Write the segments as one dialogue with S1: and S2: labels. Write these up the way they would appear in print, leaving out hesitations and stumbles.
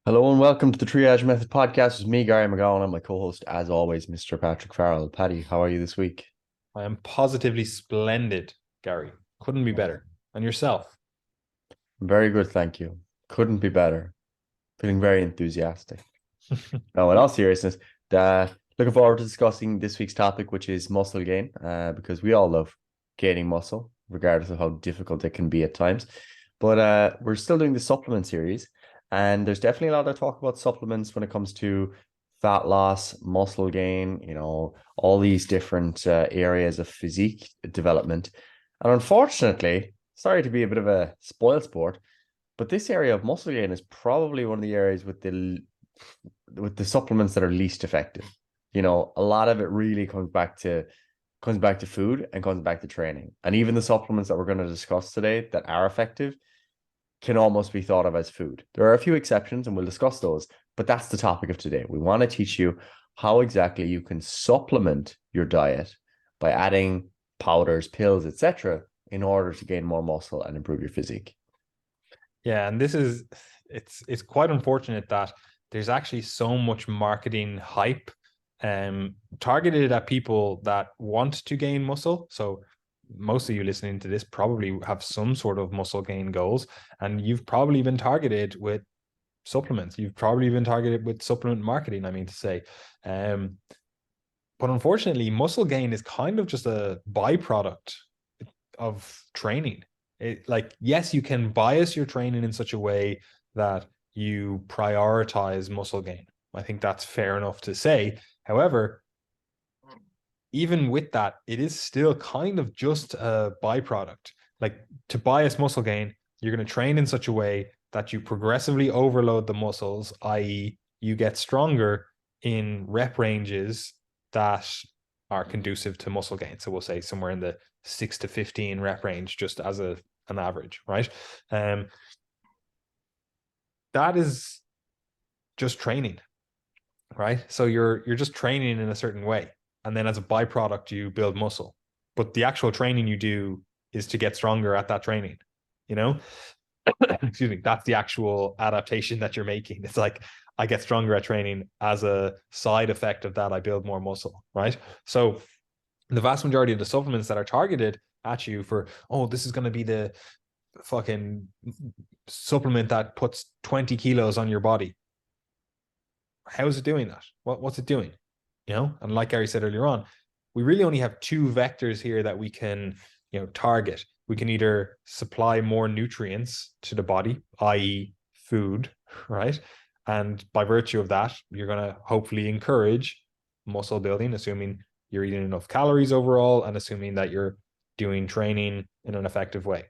S1: Hello and welcome to the Triage Method podcast. It's me, Gary McGowan, and my co-host, as always, Mr. Patrick Farrell. Paddy, how are you this week?
S2: I am positively splendid, Gary. Couldn't be better. And yourself?
S1: Very good, thank you. Couldn't be better. Feeling very enthusiastic. Now, in all seriousness, looking forward to discussing this week's topic, which is muscle gain, because we all love gaining muscle, regardless of how difficult it can be at times. But we're still doing the supplement series, and there's definitely a lot of talk about supplements when it comes to fat loss, muscle gain, all these different areas of physique development. And unfortunately, sorry to be a bit of a spoil sport, but this area of muscle gain is probably one of the areas with the supplements that are least effective. A lot of it really comes back to food and comes back to training. And even the supplements that we're going to discuss today that are effective can almost be thought of as food. There are a few exceptions and we'll discuss those, but that's the topic of today. We want to teach you how exactly you can supplement your diet by adding powders, pills, etc., in order to gain more muscle and improve your physique.
S2: Yeah, and it's quite unfortunate that there's actually so much marketing hype targeted at people that want to gain muscle. So most of you listening to this probably have some sort of muscle gain goals, and you've probably been targeted with supplements. You've probably been targeted with supplement marketing, I mean to say. But unfortunately, muscle gain is kind of just a byproduct of training. Yes, you can bias your training in such a way that you prioritize muscle gain. I think that's fair enough to say. However, even with that, it is still kind of just a byproduct. Like, to bias muscle gain, you're going to train in such a way that you progressively overload the muscles, i.e., you get stronger in rep ranges that are conducive to muscle gain. So we'll say somewhere in the 6 to 15 rep range, just as an average, right? That is just training, right? So you're just training in a certain way, and then as a byproduct, you build muscle. But the actual training you do is to get stronger at that training. You know, excuse me. That's the actual adaptation that you're making. It's like, I get stronger at training. As a side effect of that, I build more muscle, right? So the vast majority of the supplements that are targeted at you for, oh, this is going to be the fucking supplement that puts 20 kilos on your body. How is it doing that? What's it doing? And like Gary said earlier on, we really only have two vectors here that we can, target. We can either supply more nutrients to the body, i.e., food, right? And by virtue of that, you're going to hopefully encourage muscle building, assuming you're eating enough calories overall and assuming that you're doing training in an effective way.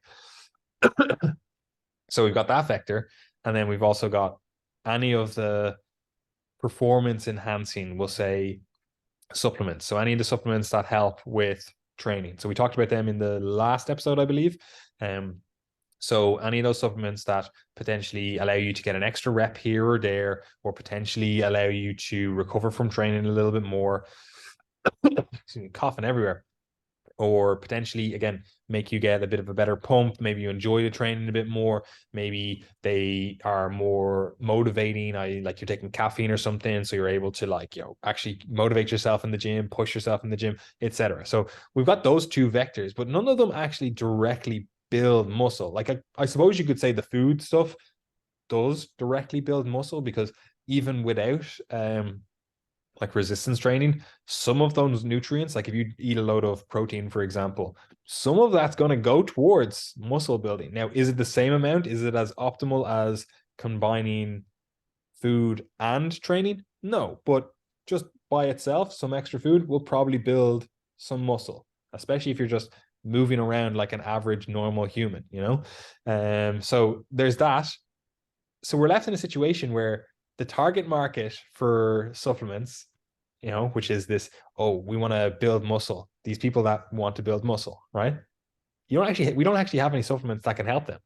S2: So we've got that vector. And then we've also got any of the performance enhancing, we'll say, supplements. So any of the supplements that help with training. So we talked about them in the last episode, I believe. So any of those supplements that potentially allow you to get an extra rep here or there, or potentially allow you to recover from training a little bit more. Excuse me, coughing everywhere. Or potentially, again, make you get a bit of a better pump. Maybe you enjoy the training a bit more. Maybe they are more motivating. Like you're taking caffeine or something, so you're able to actually motivate yourself in the gym, push yourself in the gym, etc. So we've got those two vectors, but none of them actually directly build muscle. Like I suppose you could say the food stuff does directly build muscle, because even without like resistance training, some of those nutrients, like if you eat a load of protein, for example, some of that's going to go towards muscle building. Now, is it the same amount? Is it as optimal as combining food and training? No, but just by itself, some extra food will probably build some muscle, especially if you're just moving around like an average normal human. So there's that. So we're left in a situation where the target market for supplements, which is this, oh, we want to build muscle. These people that want to build muscle, right? We don't actually have any supplements that can help them,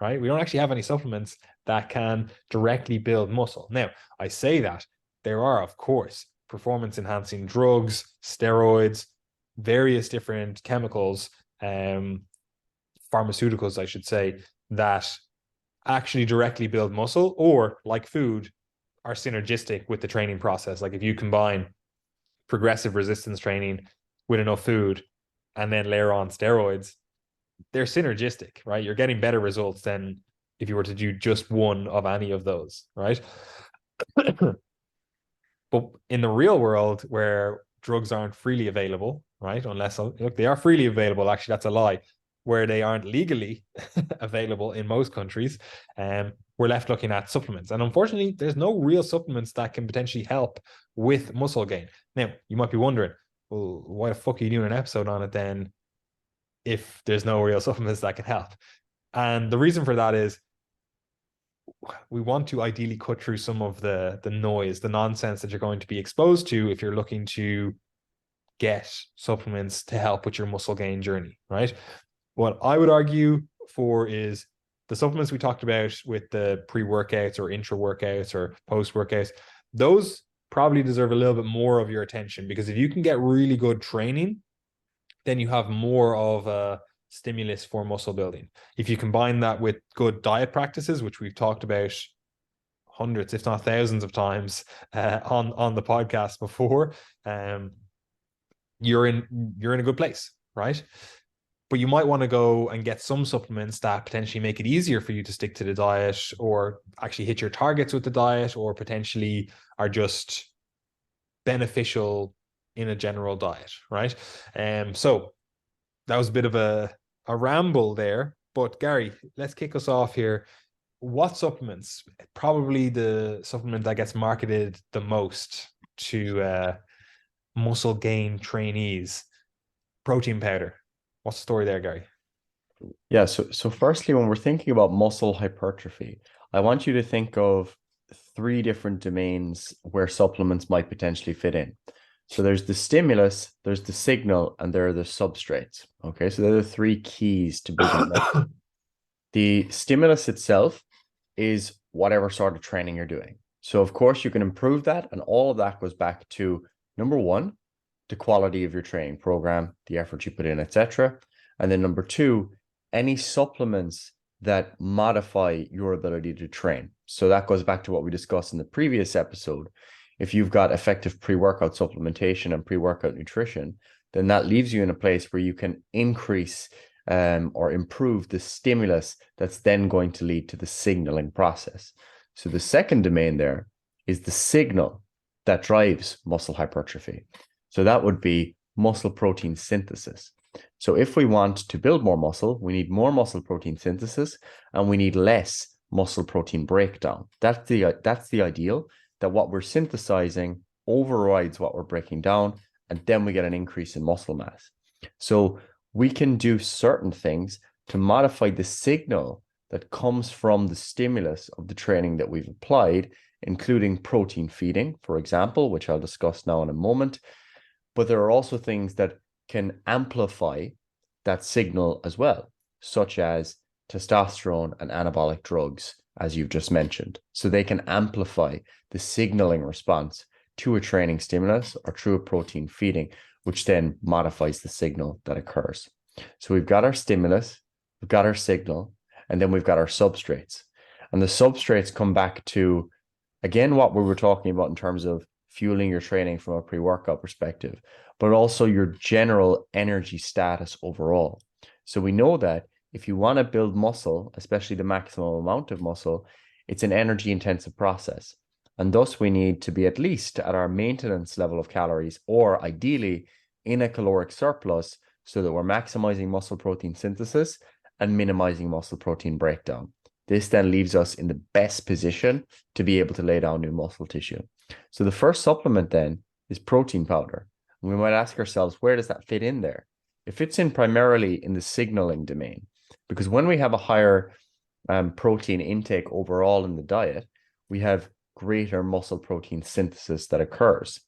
S2: right? We don't actually have any supplements that can directly build muscle. Now, I say that there are, of course, performance enhancing drugs, steroids, various different chemicals, pharmaceuticals, I should say, that actually directly build muscle, or like food, are synergistic with the training process. Like if you combine progressive resistance training with enough food and then layer on steroids, they're synergistic, right? You're getting better results than if you were to do just one of any of those, right? But in the real world, where drugs aren't freely available, right? Unless, look, they are freely available. Actually, that's a lie. Where they aren't legally available in most countries, we're left looking at supplements. And unfortunately, there's no real supplements that can potentially help with muscle gain. Now, you might be wondering, well, why the fuck are you doing an episode on it then if there's no real supplements that can help? And the reason for that is we want to ideally cut through some of the noise, the nonsense that you're going to be exposed to if you're looking to get supplements to help with your muscle gain journey, right? What I would argue for is the supplements we talked about with the pre-workouts or intra-workouts or post-workouts, those probably deserve a little bit more of your attention, because if you can get really good training, then you have more of a stimulus for muscle building. If you combine that with good diet practices, which we've talked about hundreds, if not thousands of times on the podcast before, you're in a good place, right? But you might want to go and get some supplements that potentially make it easier for you to stick to the diet, or actually hit your targets with the diet, or potentially are just beneficial in a general diet, right? So that was a bit of a ramble there. But Gary, let's kick us off here. What supplements? Probably the supplement that gets marketed the most to muscle gain trainees, protein powder. What's the story there, Gary?
S1: Yeah, so firstly, when we're thinking about muscle hypertrophy, I want you to think of three different domains where supplements might potentially fit in. So there's the stimulus, there's the signal, and there are the substrates. Okay, so they're the three keys to building muscle. The stimulus itself is whatever sort of training you're doing. So of course you can improve that, and all of that goes back to number one, the quality of your training program, the effort you put in, etc. And then number two, any supplements that modify your ability to train. So that goes back to what we discussed in the previous episode. If you've got effective pre-workout supplementation and pre-workout nutrition, then that leaves you in a place where you can increase or improve the stimulus that's then going to lead to the signaling process. So the second domain there is the signal that drives muscle hypertrophy. So that would be muscle protein synthesis. So if we want to build more muscle, we need more muscle protein synthesis, and we need less muscle protein breakdown. That's the ideal, that what we're synthesizing overrides what we're breaking down, and then we get an increase in muscle mass. So we can do certain things to modify the signal that comes from the stimulus of the training that we've applied, including protein feeding, for example, which I'll discuss now in a moment. But there are also things that can amplify that signal as well, such as testosterone and anabolic drugs, as you've just mentioned. So they can amplify the signaling response to a training stimulus or through a protein feeding, which then modifies the signal that occurs. So we've got our stimulus, we've got our signal, and then we've got our substrates. And the substrates come back to, again, what we were talking about in terms of fueling your training from a pre-workout perspective, but also your general energy status overall. So we know that if you want to build muscle, especially the maximum amount of muscle, it's an energy intensive process. And thus we need to be at least at our maintenance level of calories, or ideally in a caloric surplus, so that we're maximizing muscle protein synthesis and minimizing muscle protein breakdown. This then leaves us in the best position to be able to lay down new muscle tissue. So the first supplement then is protein powder. And we might ask ourselves, where does that fit in there? It fits in primarily in the signaling domain, because when we have a higher protein intake overall in the diet, we have greater muscle protein synthesis that occurs.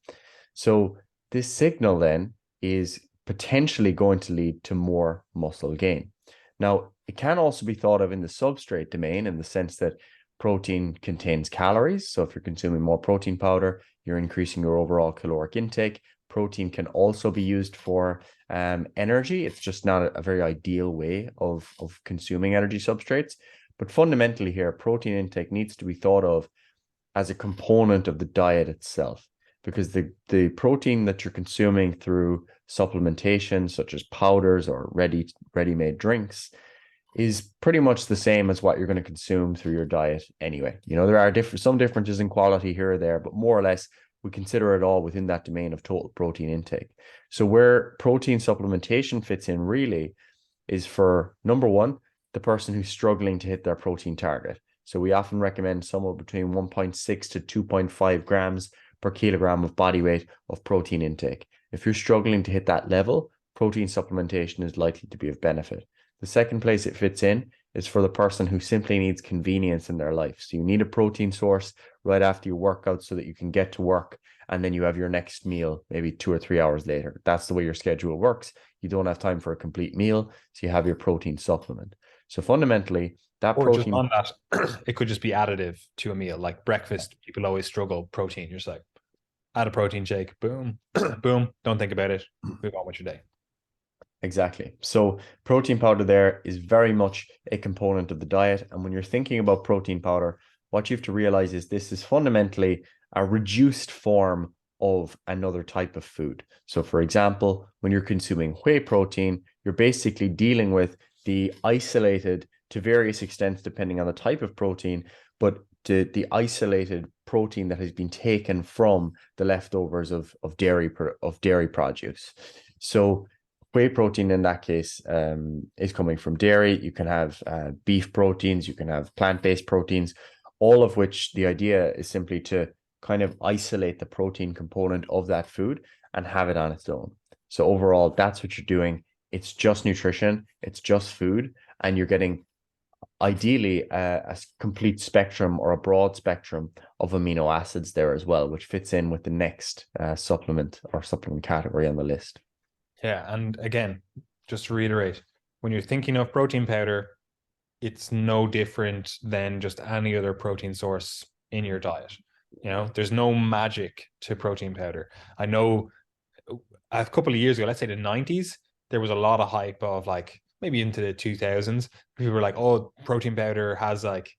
S1: So this signal then is potentially going to lead to more muscle gain. Now, it can also be thought of in the substrate domain, in the sense that protein contains calories. So if you're consuming more protein powder, you're increasing your overall caloric intake. Protein can also be used for energy. It's just not a very ideal way of consuming energy substrates. But fundamentally here, protein intake needs to be thought of as a component of the diet itself, because the protein that you're consuming through supplementation, such as powders or ready-made drinks, is pretty much the same as what you're going to consume through your diet anyway. There are some differences in quality here or there, but more or less we consider it all within that domain of total protein intake. So where protein supplementation fits in really is for, number one, the person who's struggling to hit their protein target. So we often recommend somewhere between 1.6 to 2.5 grams per kilogram of body weight of protein intake. If you're struggling to hit that level, protein supplementation is likely to be of benefit. The second place it fits in is for the person who simply needs convenience in their life. So you need a protein source right after your workout so that you can get to work and then you have your next meal maybe 2 or 3 hours later. That's the way your schedule works. You don't have time for a complete meal, so you have your protein supplement. So fundamentally, that
S2: Or just
S1: protein,
S2: on that, it could just be additive to a meal. Like breakfast, people always struggle protein. You're just like, add a protein shake, boom, boom. Don't think about it. Move on with your day.
S1: exactly. So protein powder there is very much a component of the diet. And when you're thinking about protein powder, what you have to realize is this is fundamentally a reduced form of another type of food. So for example, when you're consuming whey protein, you're basically dealing with the isolated, to various extents, depending on the type of protein, but the isolated protein that has been taken from the leftovers of dairy produce. So whey protein in that case is coming from dairy. You can have beef proteins, you can have plant-based proteins, all of which the idea is simply to kind of isolate the protein component of that food and have it on its own. So overall, that's what you're doing. It's just nutrition, it's just food, and you're getting ideally a complete spectrum or a broad spectrum of amino acids there as well, which fits in with the next supplement category on the list.
S2: Yeah. And again, just to reiterate, when you're thinking of protein powder, it's no different than just any other protein source in your diet. There's no magic to protein powder. I know a couple of years ago, let's say the 90s, there was a lot of hype of like maybe into the 2000s. People were like, oh, protein powder has like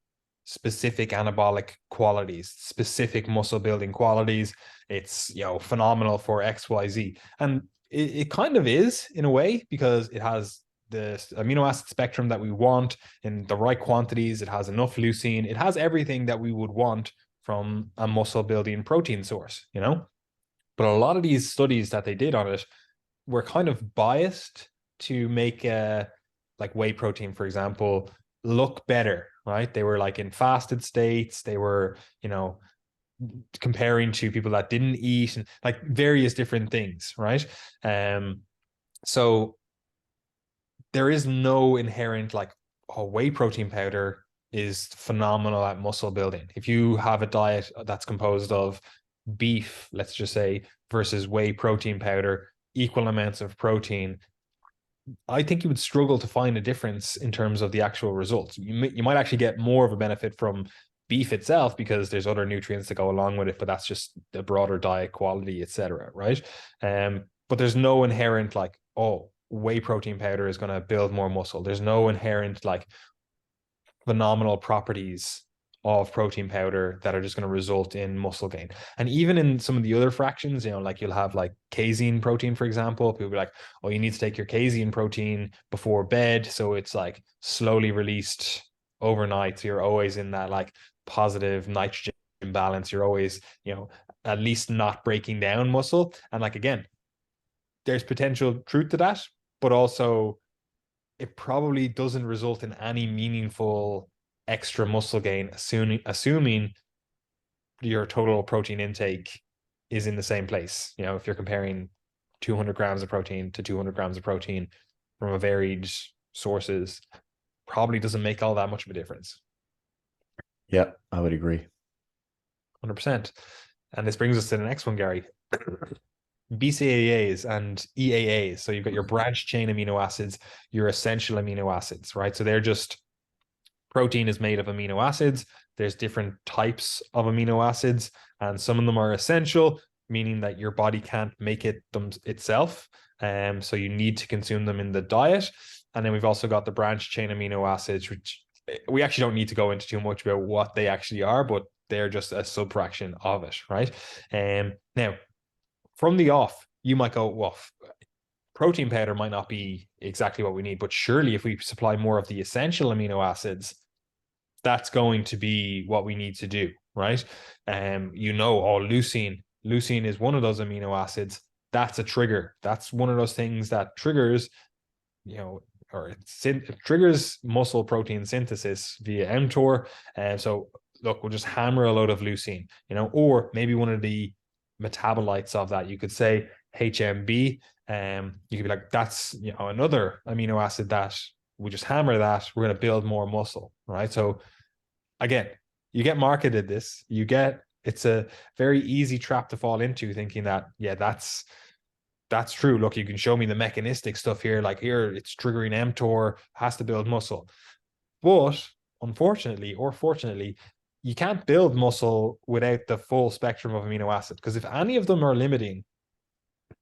S2: specific anabolic qualities, specific muscle building qualities. It's, phenomenal for XYZ. And it kind of is in a way, because it has the amino acid spectrum that we want in the right quantities. It has enough leucine. It has everything that we would want from a muscle building protein source, But a lot of these studies that they did on it were kind of biased to make like whey protein, for example, look better, right? They were like in fasted states. They were, comparing to people that didn't eat and like various different things, right? So there is no inherent like, oh, whey protein powder is phenomenal at muscle building. If you have a diet that's composed of beef, let's just say, versus whey protein powder, equal amounts of protein, I think you would struggle to find a difference in terms of the actual results. You might actually get more of a benefit from beef itself because there's other nutrients that go along with it, but that's just the broader diet quality, etc. Right? But there's no inherent like, oh, whey protein powder is going to build more muscle. There's no inherent like phenomenal properties of protein powder that are just going to result in muscle gain. And even in some of the other fractions, like you'll have like casein protein, for example, people be like, oh, you need to take your casein protein before bed. So it's like slowly released overnight. So you're always in that like positive nitrogen balance. You're always, at least not breaking down muscle. And like, again, there's potential truth to that, but also it probably doesn't result in any meaningful extra muscle gain, assuming your total protein intake is in the same place. If you're comparing 200 grams of protein to 200 grams of protein from a varied sources, probably doesn't make all that much of a difference.
S1: Yeah, I would agree.
S2: 100%. And this brings us to the next one, Gary. BCAAs and EAAs. So you've got your branched chain amino acids, your essential amino acids, right? So they're just, protein is made of amino acids. There's different types of amino acids, and some of them are essential, meaning that your body can't make them itself. So you need to consume them in the diet. And then we've also got the branched chain amino acids, which we actually don't need to go into too much about what they actually are, but they're just a subfraction of it, right? Now, from the off, you might go, well, protein powder might not be exactly what we need, but surely if we supply more of the essential amino acids, that's going to be what we need to do, right? Leucine is one of those amino acids. That's a trigger. That's one of those things that triggers, or it triggers muscle protein synthesis via mTOR. And so, look, we'll just hammer a load of leucine, or maybe one of the metabolites of that. You could say HMB. You could be like, that's another amino acid that we just hammer that. We're going to build more muscle, right? So again, you get marketed this. It's a very easy trap to fall into, thinking that that's true. Look, you can show me the mechanistic stuff here. Like here, it's triggering mTOR, has to build muscle. But unfortunately or fortunately, you can't build muscle without the full spectrum of amino acids. Because if any of them are limiting,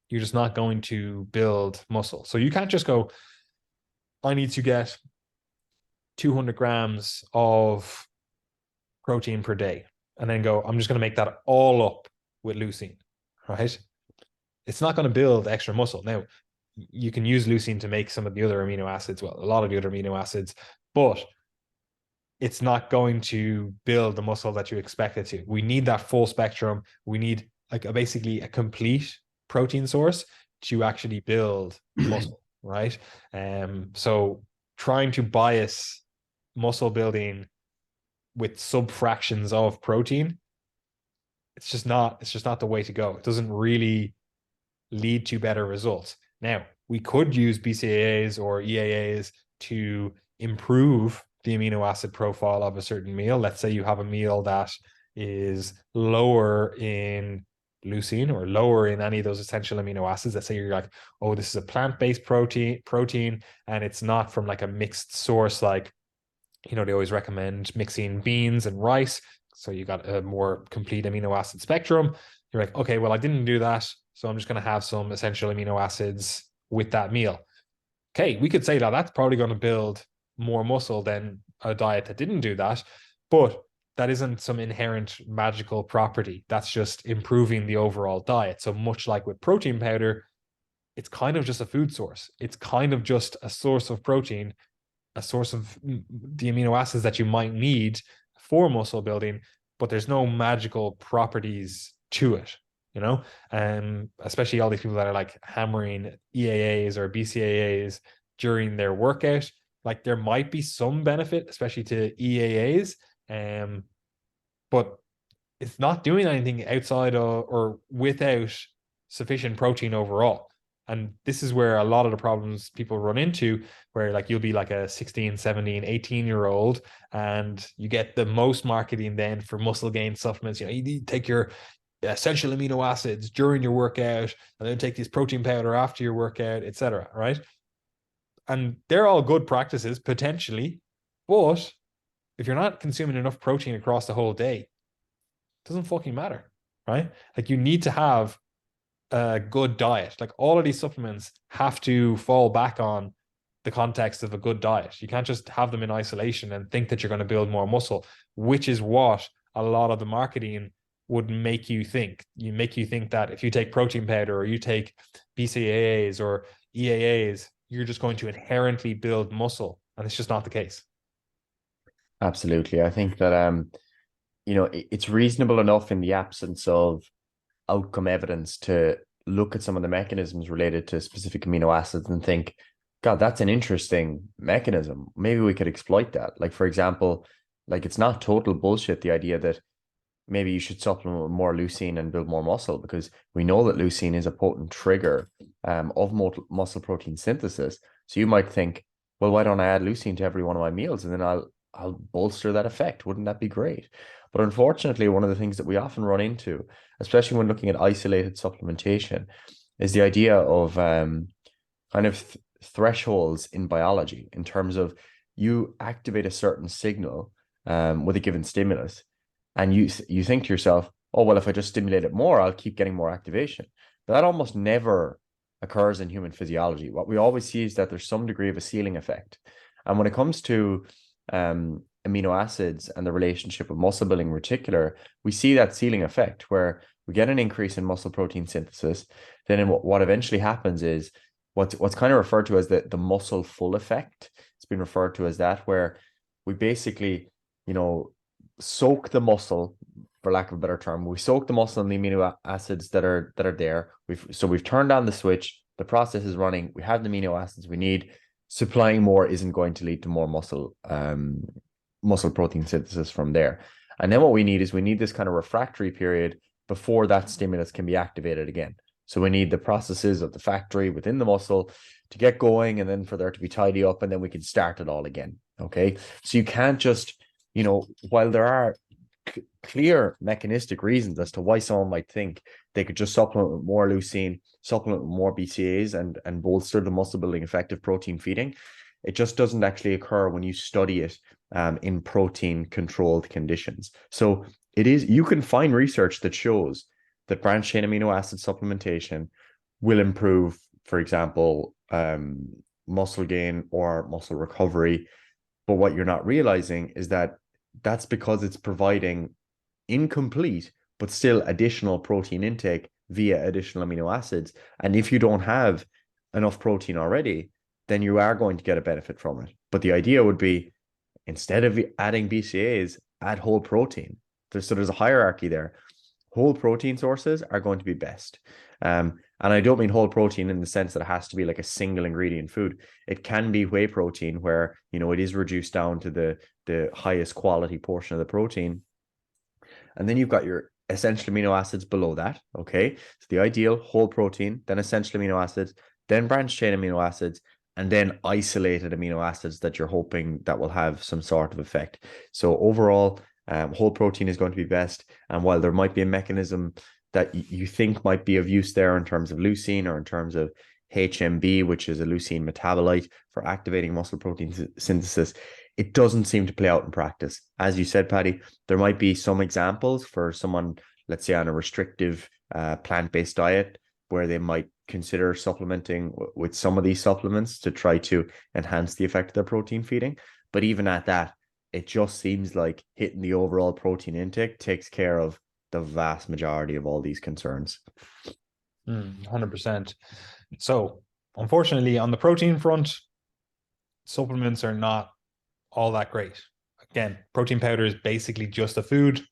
S2: you're just not going to build muscle. So you can't just go, I need to get 200 grams of protein per day, and then go, I'm just going to make that all up with leucine, right? It's not going to build extra muscle. Now, you can use leucine to make some of the other amino acids, well, a lot of the other amino acids, but it's not going to build the muscle that you expect it to. We need that full spectrum. We need like basically a complete protein source to actually build muscle, right? So trying to bias muscle building with sub fractions of protein, it's just not the way to go. It doesn't really lead to better results. Now, we could use BCAAs or EAAs to improve the amino acid profile of a certain meal. Let's say you have a meal that is lower in leucine or lower in any of those essential amino acids. Let's say you're like, oh, this is a plant-based protein, and it's not from like a mixed source. Like, they always recommend mixing beans and rice, so you got a more complete amino acid spectrum. You're like, okay, well, I didn't do that, so I'm just going to have some essential amino acids with that meal. Okay, we could say that that's probably going to build more muscle than a diet that didn't do that, but that isn't some inherent magical property. That's just improving the overall diet. So much like with protein powder, it's kind of just a food source. It's kind of just a source of protein, a source of the amino acids that you might need for muscle building, but there's no magical properties to it, especially all these people that are like hammering EAAs or BCAAs during their workout. Like there might be some benefit, especially to EAAs, but it's not doing anything outside of or without sufficient protein overall. And this is where a lot of the problems people run into, where like you'll be like a 16, 17, 18-year-old, and you get the most marketing then for muscle gain supplements. You need to take your essential amino acids during your workout, and then take this protein powder after your workout, etc. Right? And they're all good practices potentially, but if you're not consuming enough protein across the whole day, it doesn't fucking matter, right? Like you need to have a good diet. Like all of these supplements have to fall back on the context of a good diet. You can't just have them in isolation and think that you're going to build more muscle, which is what a lot of the marketing would make you think. You make you think that if you take protein powder or you take BCAAs or EAAs, you're just going to inherently build muscle. And it's just not the case.
S1: Absolutely. I think that it's reasonable enough in the absence of outcome evidence to look at some of the mechanisms related to specific amino acids and think, God, that's an interesting mechanism. Maybe we could exploit that. Like, for example, like it's not total bullshit, the idea that maybe you should supplement with more leucine and build more muscle, because we know that leucine is a potent trigger of muscle protein synthesis. So you might think, well, why don't I add leucine to every one of my meals, and then I'll bolster that effect. Wouldn't that be great? But unfortunately, one of the things that we often run into, especially when looking at isolated supplementation, is the idea of kind of thresholds in biology, in terms of you activate a certain signal with a given stimulus, and you think to yourself, oh, well, if I just stimulate it more, I'll keep getting more activation. But that almost never occurs in human physiology. What we always see is that there's some degree of a ceiling effect. And when it comes to amino acids and the relationship with muscle building in particular, we see that ceiling effect where we get an increase in muscle protein synthesis. Then what eventually happens is what's kind of referred to as the muscle full effect. It's been referred to as that, where we basically, soak the muscle, for lack of a better term. We soak the muscle in the amino acids that are there. We've turned on the switch. The process is running. We have the amino acids we need. Supplying more isn't going to lead to more muscle protein synthesis from there. And then what we need is this kind of refractory period before that stimulus can be activated again. So we need the processes of the factory within the muscle to get going, and then for there to be tidy up, and then we can start it all again. Okay. So you can't just, while there are clear mechanistic reasons as to why someone might think they could just supplement with more leucine, supplement with more BCAAs, and bolster the muscle building effect of protein feeding, it just doesn't actually occur when you study it in protein controlled conditions. So you can find research that shows that branched chain amino acid supplementation will improve, for example, muscle gain or muscle recovery. But what you're not realizing is that that's because it's providing incomplete, but still additional protein intake via additional amino acids. And if you don't have enough protein already, then you are going to get a benefit from it. But the idea would be, instead of adding BCAAs, add whole protein. So there's a hierarchy there. Whole protein sources are going to be best. And I don't mean whole protein in the sense that it has to be like a single ingredient food. It can be whey protein, where, it is reduced down to the highest quality portion of the protein. And then you've got your essential amino acids below that. Okay. So the ideal, whole protein, then essential amino acids, then branched chain amino acids, and then isolated amino acids that you're hoping that will have some sort of effect. So overall, whole protein is going to be best. And while there might be a mechanism that you think might be of use there in terms of leucine or in terms of HMB, which is a leucine metabolite for activating muscle protein synthesis, it doesn't seem to play out in practice. As you said, Paddy, there might be some examples for someone, let's say on a restrictive plant-based diet, where they might consider supplementing with some of these supplements to try to enhance the effect of their protein feeding. But even at that, it just seems like hitting the overall protein intake takes care of the vast majority of all these concerns.
S2: 100%. So, unfortunately, on the protein front, supplements are not all that great. Again, protein powder is basically just a food.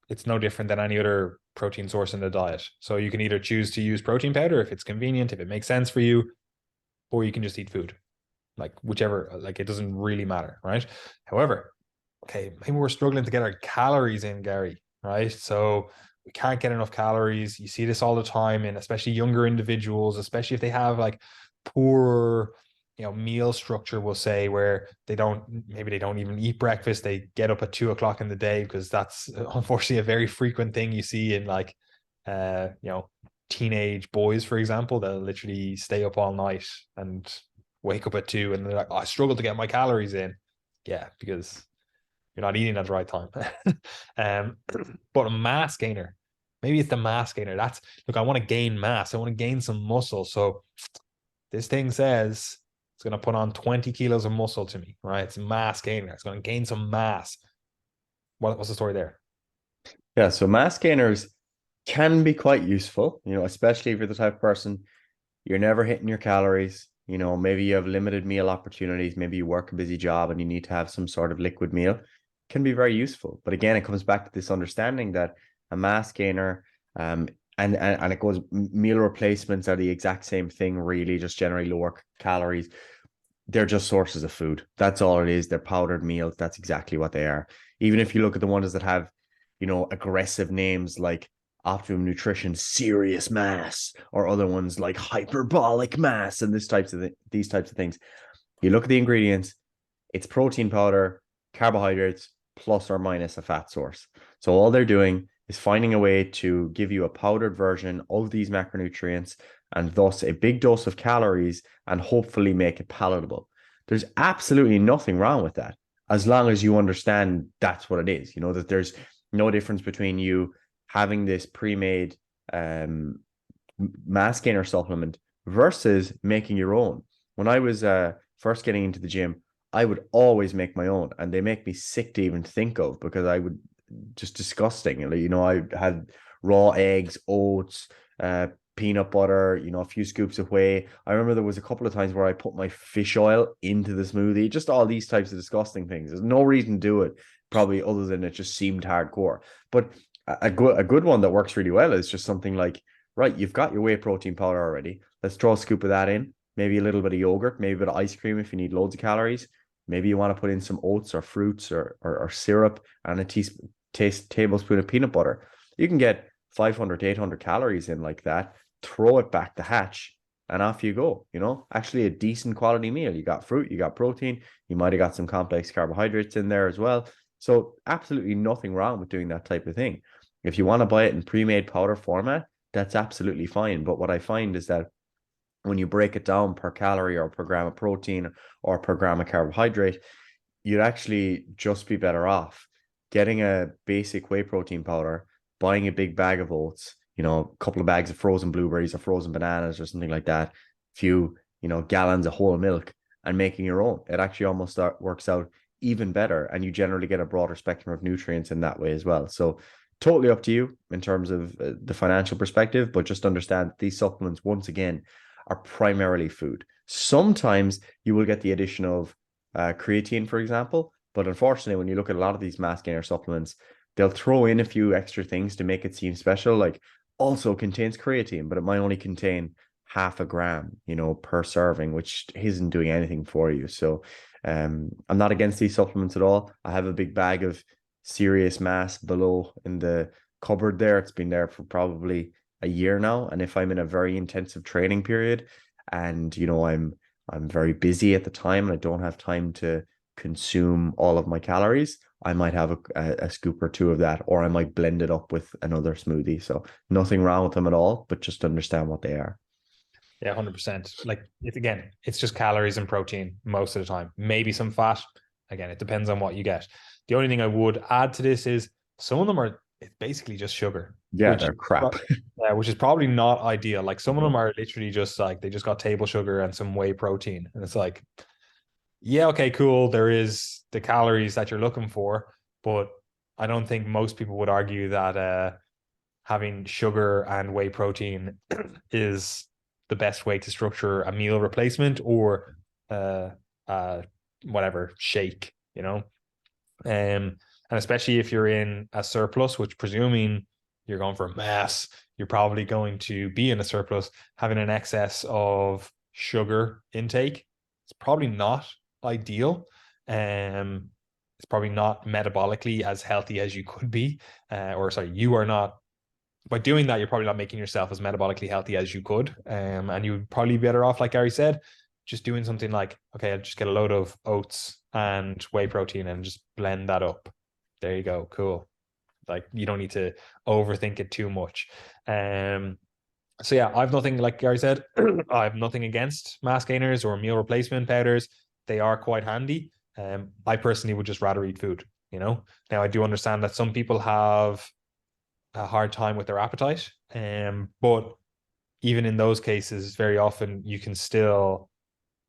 S2: It's no different than any other protein source in the diet. So you can either choose to use protein powder if it's convenient, if it makes sense for you, or you can just eat food. Like whichever, like it doesn't really matter, right? However, okay, maybe we're struggling to get our calories in, Gary, right? So we can't get enough calories. You see this all the time, and especially younger individuals, especially if they have like poor, meal structure, we'll say, where maybe they don't even eat breakfast. They get up at 2 o'clock in the day, because that's unfortunately a very frequent thing you see in like, teenage boys, for example. They'll literally stay up all night and wake up at 2, and they're like, oh, I struggle to get my calories in. Yeah, because you're not eating at the right time. But a mass gainer, maybe it's the mass gainer. Look, I want to gain mass. I want to gain some muscle. So this thing says it's going to put on 20 kilos of muscle to me, right? It's a mass gainer. It's going to gain some mass. What's the story there?
S1: Yeah, so mass gainers can be quite useful, especially if you're the type of person, you're never hitting your calories. Maybe you have limited meal opportunities. Maybe you work a busy job and you need to have some sort of liquid meal. Can be very useful. But again, it comes back to this understanding that a mass gainer, and it goes, meal replacements are the exact same thing, really, just generally lower calories. They're just sources of food. That's all it is. They're powdered meals. That's exactly what they are. Even if you look at the ones that have, aggressive names like Optimum Nutrition Serious Mass, or other ones like Hyperbolic Mass, and these types of things. You look at the ingredients, it's protein powder, carbohydrates, plus or minus a fat source. So all they're doing is finding a way to give you a powdered version of these macronutrients, and thus a big dose of calories, and hopefully make it palatable. There's absolutely nothing wrong with that, as long as you understand that's what it is. That there's no difference between you having this pre-made mass gainer supplement versus making your own. When I was first getting into the gym, I would always make my own, and they make me sick to even think of, because I would just disgusting. You know, I had raw eggs, oats, peanut butter, you know, a few scoops of whey. I remember there was a couple of times where I put my fish oil into the smoothie, just all these types of disgusting things. There's no reason to do it, probably, other than it just seemed hardcore. But a good one that works really well is just something like, right, you've got your whey protein powder already. Let's throw a scoop of that in, maybe a little bit of yogurt, maybe a bit of ice cream if you need loads of calories. Maybe you want to put in some oats or fruits or syrup, and a tablespoon of peanut butter. You can get 500 to 800 calories in like that. Throw it back the hatch, and off you go. You know, actually a decent quality meal. You got fruit, you got protein, you might have got some complex carbohydrates in there as well. So absolutely nothing wrong with doing that type of thing. If you want to buy it in pre-made powder format, that's absolutely fine. But what I find is that when you break it down per calorie or per gram of protein or per gram of carbohydrate, you'd actually just be better off getting a basic whey protein powder, buying a big bag of oats, you know, a couple of bags of frozen blueberries or frozen bananas or something like that, a few, you know, gallons of whole milk, and making your own. It actually almost works out even better, and you generally get a broader spectrum of nutrients in that way as well. So totally up to you in terms of the financial perspective, but just understand that these supplements, once again, are primarily food. Sometimes you will get the addition of creatine, for example, but unfortunately, when you look at a lot of these mass gainer supplements, they'll throw in a few extra things to make it seem special, like also contains creatine, but it might only contain half a gram, you know, per serving, which isn't doing anything for you. So I'm not against these supplements at all. I have a big bag of serious mass below in the cupboard there. It's been there for probably a year now, and if I'm in a very intensive training period, and you know, I'm very busy at the time and I don't have time to consume all of my calories, I might have a scoop or two of that, or I might blend it up with another smoothie. So nothing wrong with them at all, but just understand what they are.
S2: Yeah, 100%. Like, it's just calories and protein most of the time. Maybe some fat. Again, it depends on what you get. The only thing I would add to this is some of them are it's basically just sugar.
S1: Yeah, they're crap.
S2: Which is probably not ideal. Like, some of them are literally just like they just got table sugar and some whey protein. And it's like, yeah, okay, cool. There is the calories that you're looking for, but I don't think most people would argue that having sugar and whey protein is the best way to structure a meal replacement or whatever shake, you know. And especially if you're in a surplus, which presuming you're going for mass, you're probably going to be in a surplus. Having an excess of sugar intake, it's probably not ideal. It's probably not metabolically as healthy as you could be. You are not. By doing that, you're probably not making yourself as metabolically healthy as you could. And you would probably be better off, like Gary said, just doing something like, okay, I'll just get a load of oats and whey protein and just blend that up. There you go. Cool. Like, you don't need to overthink it too much. So yeah, I've nothing, like Gary said, I have nothing against mass gainers or meal replacement powders. They are quite handy. I personally would just rather eat food, you know. Now, I do understand that some people have a hard time with their appetite. But even in those cases, very often you can still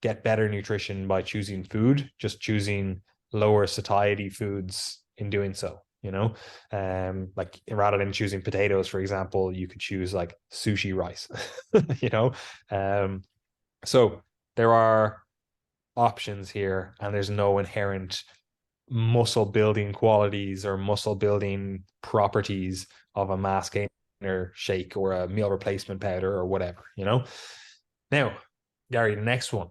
S2: get better nutrition by choosing food, just choosing lower satiety foods in doing so, you know. Like, rather than choosing potatoes, for example, you could choose like sushi rice, you know. So there are options here, and there's no inherent muscle building qualities or muscle building properties of a mass gainer shake or a meal replacement powder or whatever, you know. Now, Gary, the next one,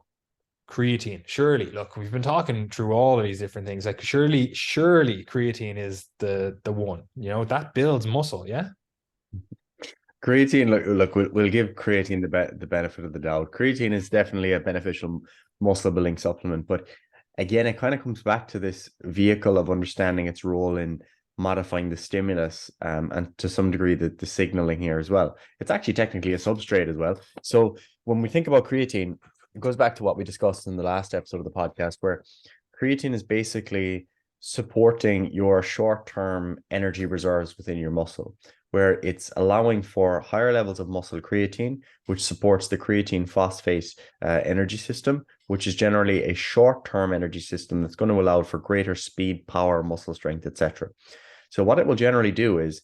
S2: creatine. Surely, look, we've been talking through all of these different things. Like, surely creatine is the one, you know, that builds muscle. Yeah.
S1: Creatine, look, we'll give creatine the benefit of the doubt. Creatine is definitely a beneficial muscle building supplement, but again, it kind of comes back to this vehicle of understanding its role in modifying the stimulus, and to some degree the signaling here as well. It's actually technically a substrate as well. So when we think about creatine, it goes back to what we discussed in the last episode of the podcast, where creatine is basically supporting your short-term energy reserves within your muscle, where it's allowing for higher levels of muscle creatine, which supports the creatine phosphate energy system, which is generally a short-term energy system that's going to allow for greater speed, power, muscle strength, etc. So what it will generally do is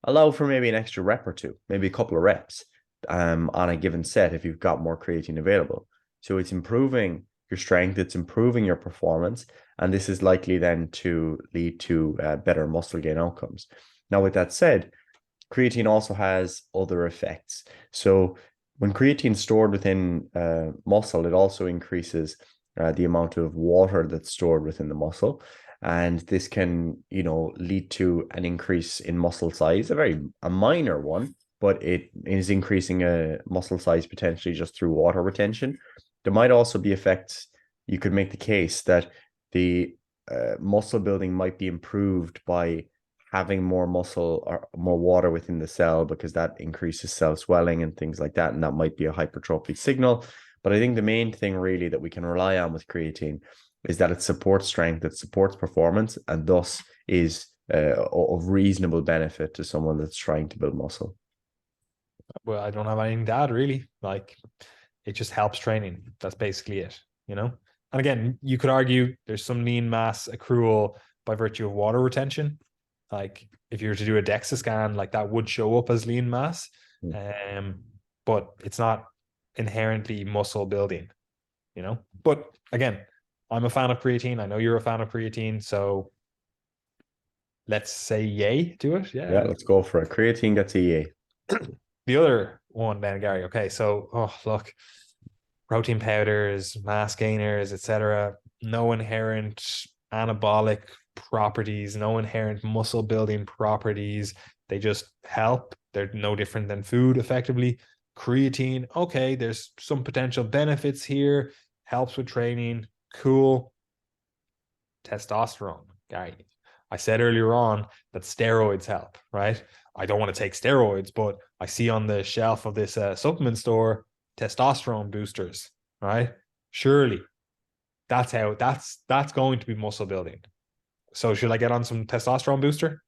S1: allow for maybe an extra rep or two, maybe a couple of reps on a given set if you've got more creatine available. So it's improving your strength, it's improving your performance, and this is likely then to lead to better muscle gain outcomes. Now, with that said, creatine also has other effects. So when creatine is stored within muscle, it also increases the amount of water that's stored within the muscle. And this can, lead to an increase in muscle size, a minor one, but it is increasing a muscle size potentially just through water retention. There might also be effects. You could make the case that the muscle building might be improved by having more muscle or more water within the cell, because that increases cell swelling and things like that. And that might be a hypertrophic signal. But I think the main thing really that we can rely on with creatine is that it supports strength, it supports performance, and thus is of reasonable benefit to someone that's trying to build muscle.
S2: Well, I don't have anything to add really. Like, it just helps training. That's basically it, And again, you could argue there's some lean mass accrual by virtue of water retention. Like, if you were to do a DEXA scan, like that would show up as lean mass. But it's not inherently muscle building, But again, I'm a fan of creatine. I know you're a fan of creatine. So let's say yay to it.
S1: Yeah, let's go for it. Creatine gets a yay.
S2: The other one then, Gary. Okay, so look, protein powders, mass gainers, etc. No inherent anabolic properties, no inherent muscle building properties. They just help. They're no different than food, effectively. Creatine, okay, there's some potential benefits here. Helps with training. Cool. Testosterone, Gary. I said earlier on that steroids help, right? I don't want to take steroids, but I see on the shelf of this supplement store testosterone boosters, right? Surely that's going to be muscle building. So should I get on some testosterone booster?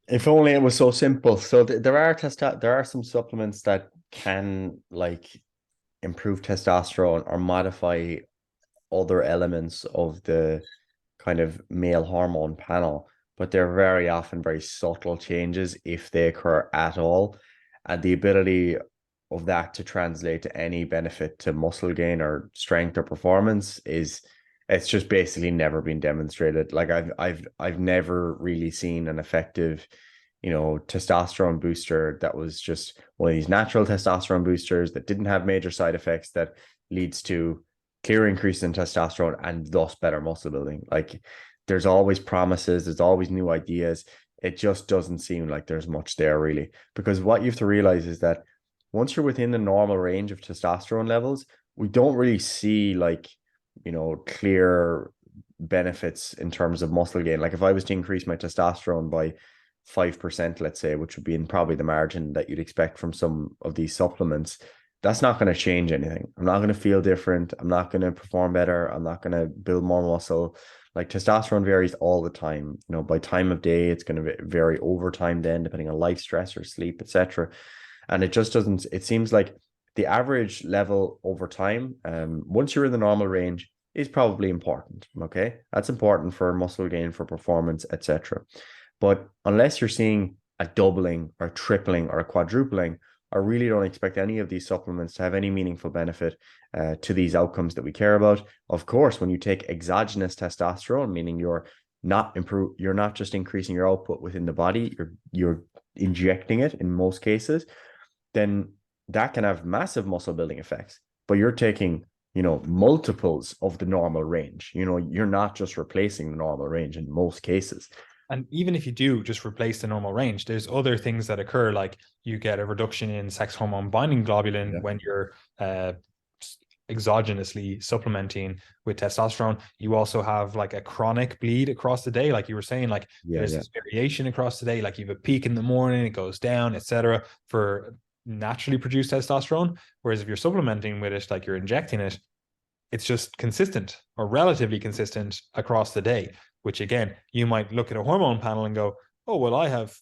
S1: If only it was so simple. So there are some supplements that can improve testosterone or modify other elements of the kind of male hormone panel, but they're very often very subtle changes if they occur at all. And the ability of that to translate to any benefit to muscle gain or strength or performance it's just basically never been demonstrated. Like I've never really seen an effective, testosterone booster that was just one of these natural testosterone boosters that didn't have major side effects that leads to clear increase in testosterone and thus better muscle building. Like, there's always promises, there's always new ideas. It just doesn't seem like there's much there really, because what you have to realize is that once you're within the normal range of testosterone levels, we don't really see clear benefits in terms of muscle gain. Like, if I was to increase my testosterone by 5%, let's say, which would be in probably the margin that you'd expect from some of these supplements, that's not going to change anything. I'm not going to feel different. I'm not going to perform better. I'm not going to build more muscle. Like, testosterone varies all the time. By time of day, it's going to vary over time then, depending on life stress or sleep, etc. And it just doesn't, it seems like the average level over time, once you're in the normal range, is probably important. Okay. That's important for muscle gain, for performance, etc. But unless you're seeing a doubling or tripling or a quadrupling, I really don't expect any of these supplements to have any meaningful benefit to these outcomes that we care about. Of course, when you take exogenous testosterone, meaning you're not just increasing your output within the body, you're injecting it in most cases, then that can have massive muscle building effects. But you're taking, multiples of the normal range. You're not just replacing the normal range in most cases.
S2: And even if you do just replace the normal range, there's other things that occur, like you get a reduction in sex hormone binding globulin when you're exogenously supplementing with testosterone. You also have like a chronic bleed across the day, like you were saying, there's this variation across the day. Like, you have a peak in the morning, it goes down, etc., for naturally produced testosterone. Whereas if you're supplementing with it, like you're injecting it, it's just consistent or relatively consistent across the day. which again, you might look at a hormone panel and go, oh, well, I have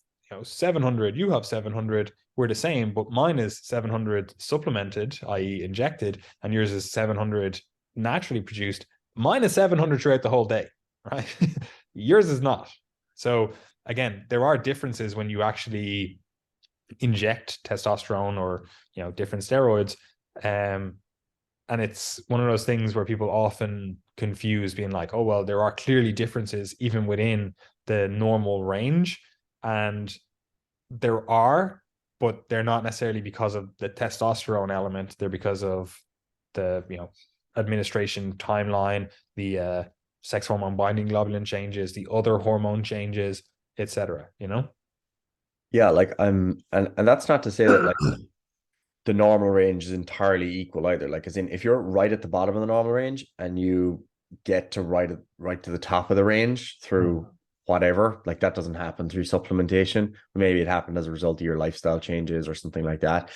S2: 700, you have 700, we're the same, but mine is 700 supplemented, i.e. injected, and yours is 700 naturally produced. Mine is 700 throughout the whole day, right? Yours is not. So again, there are differences when you actually inject testosterone or different steroids. And it's one of those things where people often confuse being like, oh, well, there are clearly differences even within the normal range. And there are, but they're not necessarily because of the testosterone element. They're because of the, administration timeline, the sex hormone binding globulin changes, the other hormone changes, etc.
S1: Yeah, like and that's not to say that like the normal range is entirely equal either. Like, as in, if you're right at the bottom of the normal range and you get to right to the top of the range through whatever, like that doesn't happen through supplementation. Maybe it happened as a result of your lifestyle changes or something like that.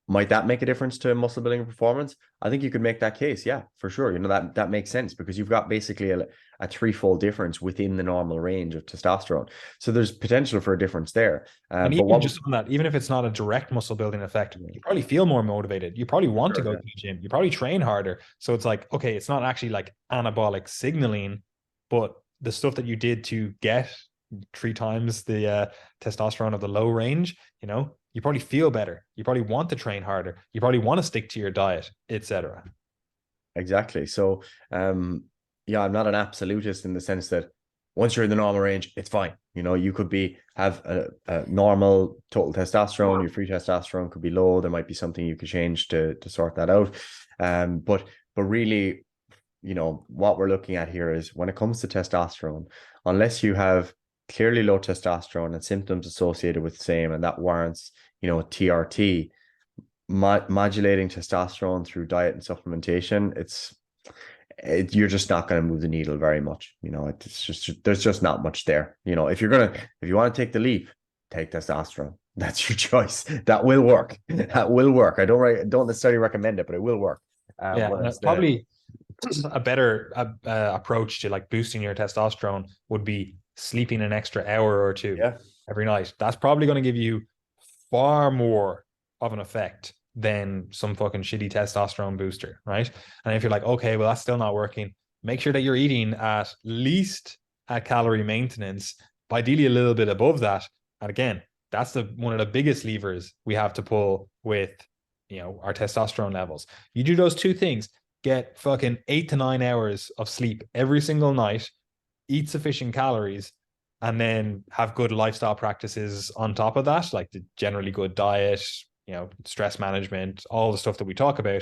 S1: Might that make a difference to muscle building performance? I think you could make that case. Yeah, for sure. That makes sense because you've got basically a threefold difference within the normal range of testosterone. So there's potential for a difference there.
S2: And
S1: but
S2: even just on that, even if it's not a direct muscle building effect, you probably feel more motivated. You probably want to go to the gym. You probably train harder. So it's like, okay, it's not actually like anabolic signaling, but the stuff that you did to get 3 times the testosterone of the low range, you probably feel better. You probably want to train harder. You probably want to stick to your diet, etc.
S1: Exactly. So, yeah, I'm not an absolutist in the sense that once you're in the normal range, it's fine. You could have a normal total testosterone. Your free testosterone could be low. There might be something you could change to sort that out. But really, what we're looking at here is when it comes to testosterone, unless you have clearly low testosterone and symptoms associated with the same, and that warrants, TRT, modulating testosterone through diet and supplementation, you're just not going to move the needle very much. It's just, there's just not much there. If you want to take the leap, take testosterone. That's your choice. That will work. That will work. I don't necessarily recommend it, but it will work.
S2: Probably a better approach to like boosting your testosterone would be sleeping an extra hour or two every night. That's probably going to give you far more of an effect than some fucking shitty testosterone booster, right? And if you're like, okay, well, that's still not working, make sure that you're eating at least at calorie maintenance, ideally a little bit above that. And again, that's one of the biggest levers we have to pull with our testosterone levels. You do those two things, get fucking 8 to 9 hours of sleep every single night, eat sufficient calories, and then have good lifestyle practices on top of that, like the generally good diet, stress management, all the stuff that we talk about.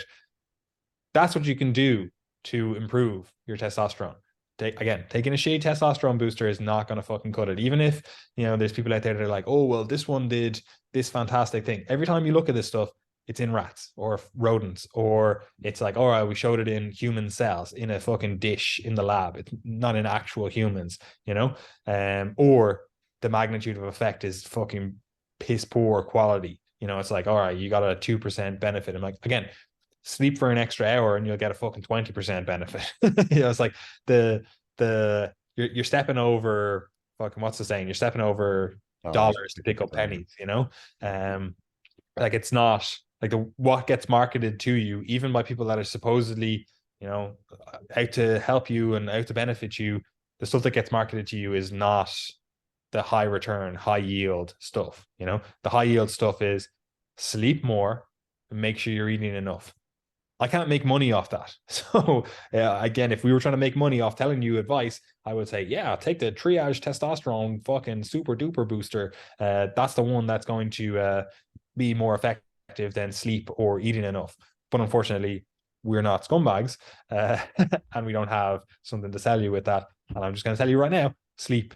S2: That's what you can do to improve your testosterone. Taking a shitty testosterone booster is not going to fucking cut it. Even if, there's people out there that are like, oh, well, this one did this fantastic thing. Every time you look at this stuff, it's in rats or rodents, or it's like, all right, we showed it in human cells in a fucking dish in the lab. It's not in actual humans, or the magnitude of effect is fucking piss poor quality. It's like, all right, you got a 2% benefit. I'm like, again, sleep for an extra hour and you'll get a fucking 20% benefit. It's like you're stepping over fucking, what's the saying? You're stepping over dollars to pick up pennies, like it's not like what gets marketed to you, even by people that are supposedly, out to help you and out to benefit you. The stuff that gets marketed to you is not the high return, high yield stuff. The high yield stuff is sleep more and make sure you're eating enough. I can't make money off that. So again, if we were trying to make money off telling you advice, I would say, yeah, take the Triage testosterone fucking super duper booster. That's the one that's going to be more effective than sleep or eating enough. But unfortunately, we're not scumbags, and we don't have something to sell you with that. And I'm just going to tell you right now, sleep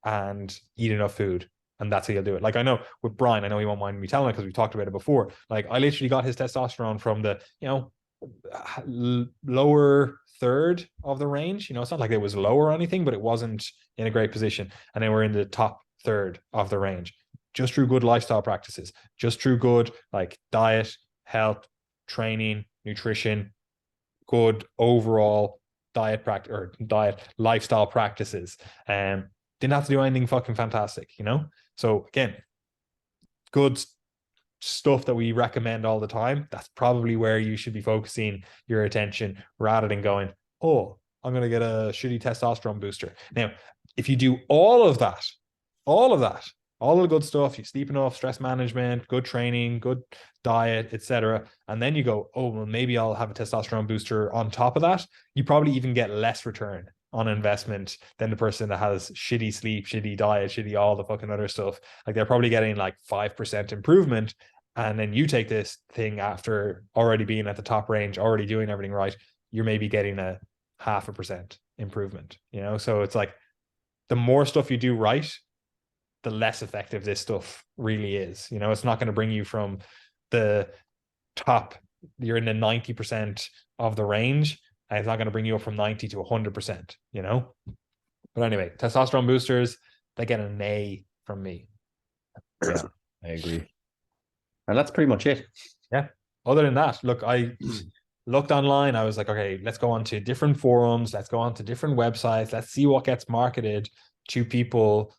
S2: and eat enough food. And that's how you'll do it. Like I know with Brian, I know he won't mind me telling him because we've talked about it before. Like I literally got his testosterone from the, lower third of the range. It's not like it was lower or anything, but it wasn't in a great position. And then we're in the top third of the range, just through good lifestyle practices, just through good like diet, health, training, nutrition, good overall diet lifestyle practices. Didn't have to do anything fucking fantastic, you know? So again, good stuff that we recommend all the time. That's probably where you should be focusing your attention rather than going, oh, I'm going to get a shitty testosterone booster. Now, if you do all of that, all the good stuff, you sleep enough, stress management, good training, good diet, etc., and then you go, oh, well, maybe I'll have a testosterone booster on top of that, you probably even get less return on investment than the person that has shitty sleep, shitty diet, shitty all the fucking other stuff. Like they're probably getting like 5% improvement. And then you take this thing after already being at the top range, already doing everything right, you're maybe getting a 0.5% improvement, you know? So it's like the more stuff you do right, the less effective this stuff really is. You know, it's not going to bring you from the top, you're in the 90% of the range, and it's not going to bring you up from 90 to 100%, you know? But anyway, testosterone boosters, they get an A from me.
S1: Yeah, I agree. And that's pretty much it.
S2: Yeah. Other than that, look, I looked online. I was like, okay, let's go on to different forums. Let's go on to different websites. Let's see what gets marketed to people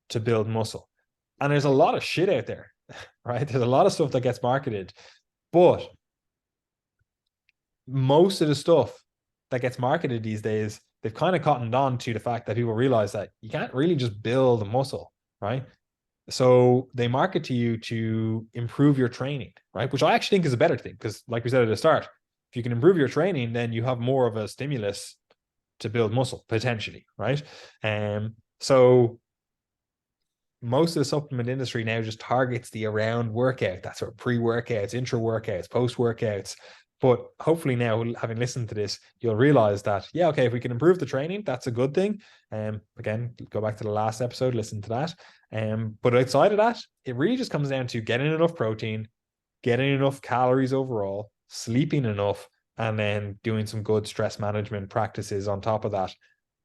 S2: to build muscle. And there's a lot of shit out there, right? There's a lot of stuff that gets marketed, but most of the stuff that gets marketed these days, they've kind of cottoned on to the fact that people realize that you can't really just build a muscle, right? So they market to you to improve your training, right? Which I actually think is a better thing because, like we said at the start, if you can improve your training, then you have more of a stimulus to build muscle potentially, right? So most of the supplement industry now just targets the around workout. That's sort of pre-workouts, intra-workouts, post-workouts. But hopefully now, having listened to this, you'll realize that, yeah, okay, if we can improve the training, that's a good thing. Again, go back to the last episode, listen to that. But outside of that, it really just comes down to getting enough protein, getting enough calories overall, sleeping enough, and then doing some good stress management practices on top of that.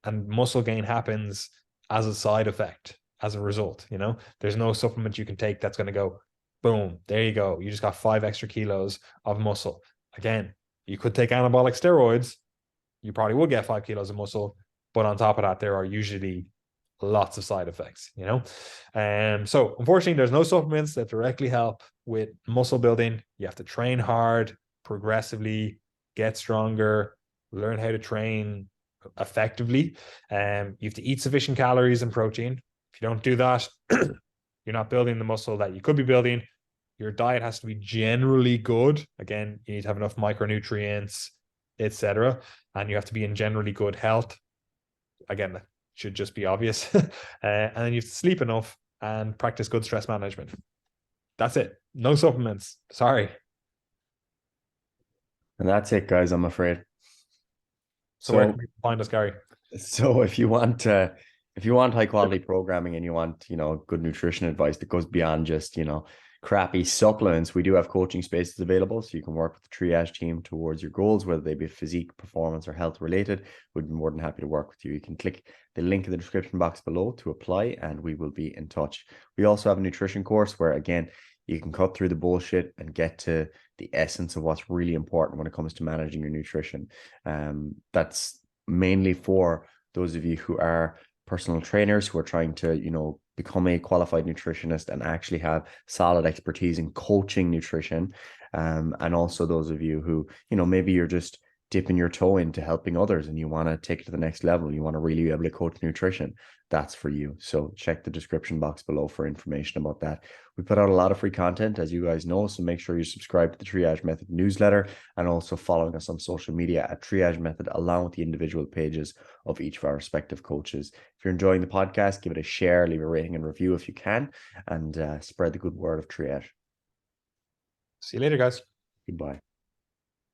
S2: And muscle gain happens as a side effect, as a result. You know, there's no supplement you can take that's going to go, boom, there you go. You just got 5 extra kilos of muscle. Again, you could take anabolic steroids. You probably would get 5 kilos of muscle. But on top of that, there are usually lots of side effects, you know? So unfortunately, there's no supplements that directly help with muscle building. You have to train hard, progressively, get stronger, learn how to train effectively. You have to eat sufficient calories and protein. If you don't do that, you're not building the muscle that you could be building. Your diet has to be generally good. Again, you need to have enough micronutrients, etc. And you have to be in generally good health. Again, that should just be obvious. And then you have to sleep enough and practice good stress management. That's it. No supplements. Sorry.
S1: And that's it, guys, I'm afraid.
S2: So where can we find us, Gary?
S1: So if you want high quality programming and you want, good nutrition advice that goes beyond just, crappy supplements, we do have coaching spaces available. So you can work with the Triage team towards your goals, whether they be physique, performance, or health related. We'd be more than happy to work with you. You can click the link in the description box below to apply and we will be in touch. We also have a nutrition course where, again, you can cut through the bullshit and get to the essence of what's really important when it comes to managing your nutrition. That's mainly for those of you who are personal trainers who are trying to, become a qualified nutritionist and actually have solid expertise in coaching nutrition. And also those of you who, maybe you're just dipping your toe into helping others and you want to take it to the next level. You want to really be able to coach nutrition. That's for you. So check the description box below for information about that. We put out a lot of free content, as you guys know, so make sure you subscribe to the Triage Method newsletter and also following us on social media at Triage Method, along with the individual pages of each of our respective coaches. If you're enjoying the podcast, give it a share, leave a rating and review if you can, and spread the good word of Triage.
S2: See you later, guys.
S1: Goodbye.